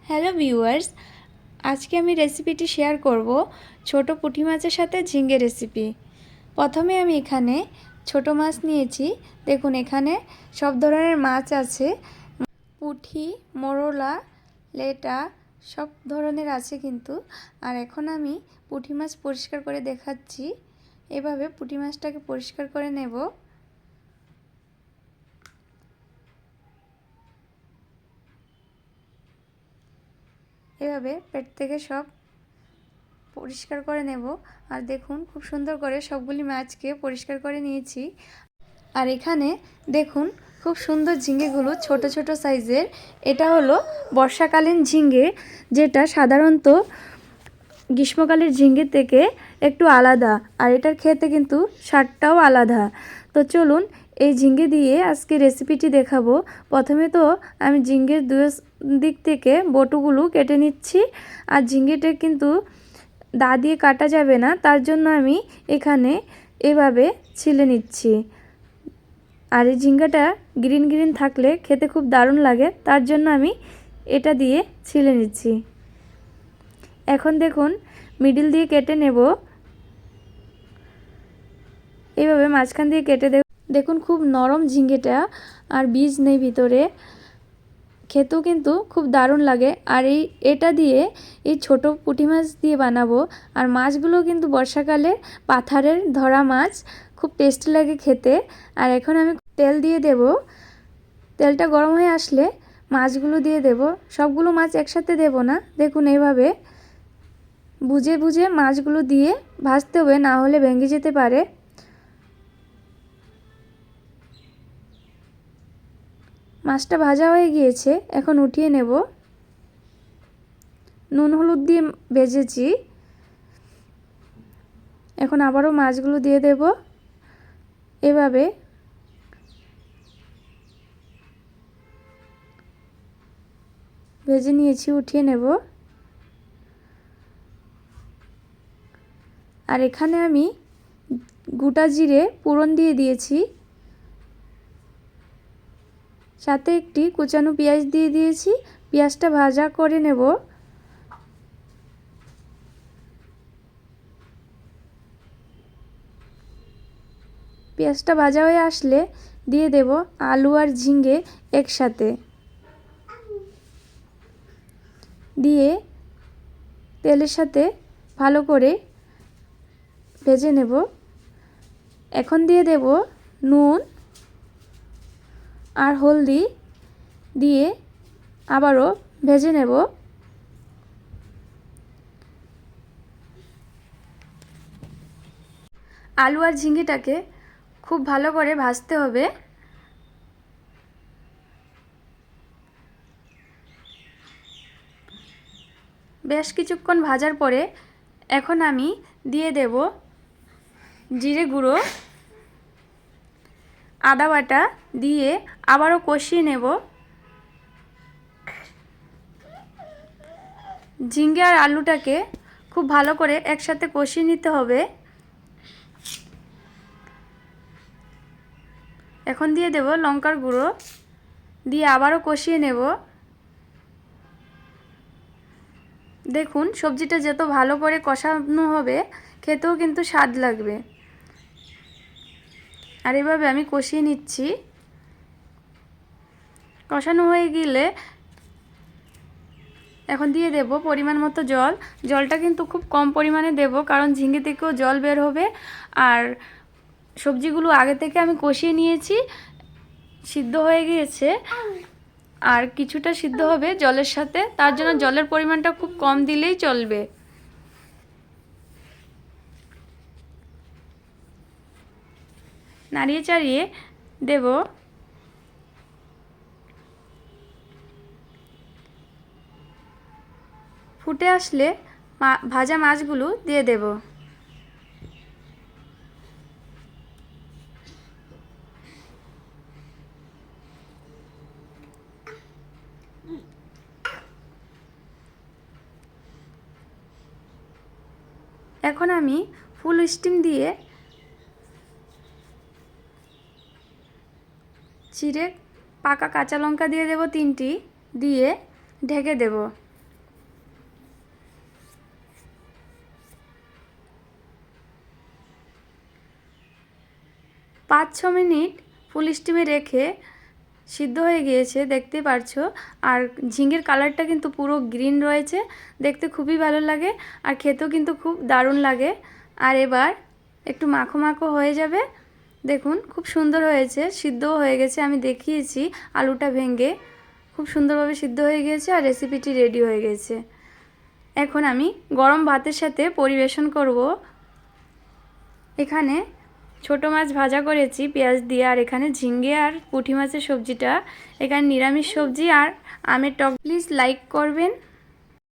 Hello viewers, আজকে আমি রেসিপিটি শেয়ার করব ছোট পুঁটি মাছের সাথে ঝিঙ্গে রেসিপি। প্রথমে আমি এখানে ছোট মাছ নিয়েছি। দেখুন এখানে সব ধরনের মাছ আছে, পুঁটি, মোরলা, লেটা সব ধরনের আছে কিন্তু। আর এখন আমি পুঁটি মাছ পরিষ্কার করে দেখাচ্ছি। এভাবে পুঁটি মাছটাকে পরিষ্কার করে নেব। এভাবে পেট থেকে সব পরিষ্কার করে নেব। আর দেখুন খুব সুন্দর করে সবগুলি মাছকে পরিষ্কার করে নিয়েছি। আর এখানে দেখুন খুব সুন্দর ঝিঙ্গেগুলো ছোট ছোট সাইজের। এটা হলো বর্ষাকালীন ঝিঙ্গে, যেটা সাধারণত গ্রীষ্মকালের ঝিঙ্গে থেকে একটু আলাদা। আর এটার খেতে কিন্তু স্বাদটাও আলাদা। তো চলুন এই ঝিঙ্গে দিয়ে আজকে রেসিপিটি দেখাবো। প্রথমে তো আমি ঝিঙ্গের দুই দিক থেকে বটুগুলো কেটে নিচ্ছি। আর ঝিঙ্গেটা কিন্তু দা দিয়ে কাটা যাবে না, তার জন্য আমি এখানে এভাবে ছিলে নিচ্ছি। আর এই ঝিঙ্গাটা গ্রিন গ্রিন থাকলে খেতে খুব দারুণ লাগে, তার জন্য আমি এটা দিয়ে ছিলে নিচ্ছি। এখন দেখুন মিডিল দিয়ে কেটে নেব। এইভাবে মাঝখান দিয়ে কেটে দেখুন খুব নরম ঝিঙ্গেটা, আর বীজ নেই ভিতরে। খেতেও কিন্তু খুব দারুণ লাগে। আর এটা দিয়ে এই ছোট পুঁটি মাছ দিয়ে বানাবো। আর মাছগুলো কিন্তু বর্ষাকালে পাথারের ধরা মাছ, খুব টেস্টি লাগে খেতে। আর এখন আমি তেল দিয়ে দেব। তেলটা গরম হয়ে আসলে মাছগুলো দিয়ে দেব। সবগুলো মাছ একসাথে দেব না। দেখুন এইভাবে বুঝে বুঝে মাছগুলো দিয়ে ভাজতে হবে, না হলে ভেঙে যেতে পারে। মাছটা ভাজা হয়ে গিয়েছে, এখন উঠিয়ে নেব। নুন হলুদ দিয়ে ভেজেছি। এখন আবারও মাছগুলো দিয়ে দেব। এভাবে ভেজে নিয়েছি, উঠিয়ে নেব। আর এখানে আমি গোটা জিরে ফোড়ন দিয়ে দিয়েছি, সাথে একটি কুচানো পেঁয়াজ দিয়ে দিয়েছি। পেঁয়াজটা ভাজা করে নেব। পেঁয়াজটা ভাজা হয়ে আসলে দিয়ে দেব আলু আর ঝিঙ্গে একসাথে দিয়ে তেলের সাথে ভালো করে ভেজে নেব। এখন দিয়ে দেব নুন আর হলদি দিয়ে আবারও ভেজে নেব। আলু আর ঝিঙ্গেটাকে খুব ভালো করে ভাজতে হবে। বেশ কিছুক্ষণ ভাজার পরে এখন আমি দিয়ে দেব জিরে গুঁড়ো, আদা বাটা দিয়ে আবারও কষিয়ে নেব। ঝিঙ্গে আর আলুটাকে খুব ভালো করে একসাথে কষিয়ে নিতে হবে। এখন দিয়ে দেব লঙ্কার গুঁড়ো, দিয়ে আবারও কষিয়ে নেব। দেখুন সবজিটা যত ভালো করে কষানো হবে খেতেও কিন্তু স্বাদ লাগবে। আর এভাবে আমি কষিয়ে নিচ্ছি। কষানো হয়ে গেলে এখন দিয়ে দেব পরিমাণ মতো জল। জলটা কিন্তু খুব কম পরিমাণে দেব, কারণ ঝিঙ্গে থেকেও জল বের হবে। আর সবজিগুলো আগে থেকে আমি কষিয়ে নিয়েছি, সিদ্ধ হয়ে গিয়েছে। আর কিছুটা সিদ্ধ হবে জলের সাথে, তার জন্য জলের পরিমাণটা খুব কম দিলেই চলবে। নাড়িয়ে চাড়িয়ে দেব। ফুটে আসলে ভাজা মাছগুলো দিয়ে দেব। এখন আমি ফুল স্টিম দিয়ে চিড়ে পাকা কাঁচা লঙ্কা দিয়ে দেব 3টি, দিয়ে ঢেকে দেব। 5-6 মিনিট ফুল স্টিমে রেখে সিদ্ধ হয়ে গিয়েছে, দেখতে পারছো। আর ঝিঙের কালারটা কিন্তু পুরো গ্রিন রয়েছে, দেখতে খুবই ভালো লাগে আর খেতেও কিন্তু খুব দারুণ লাগে। আর এবার একটু মাখো মাখো হয়ে যাবে। দেখুন খুব সুন্দর হয়েছে, সিদ্ধও হয়ে গেছে, আমি দেখিয়েছি আলুটা ভেঙে খুব সুন্দরভাবে সিদ্ধ হয়ে গিয়েছে আর রেসিপিটি রেডি হয়ে গেছে। এখন আমি গরম ভাতের সাথে পরিবেশন করব। এখানে ছোট মাছ ভাজা করেছি পেঁয়াজ দিয়ে, আর এখানে ঝিঙ্গে আর পুঁটি মাছের সবজিটা, এখানে নিরামিষ সবজি আর আমের টক। প্লিজ লাইক করবেন।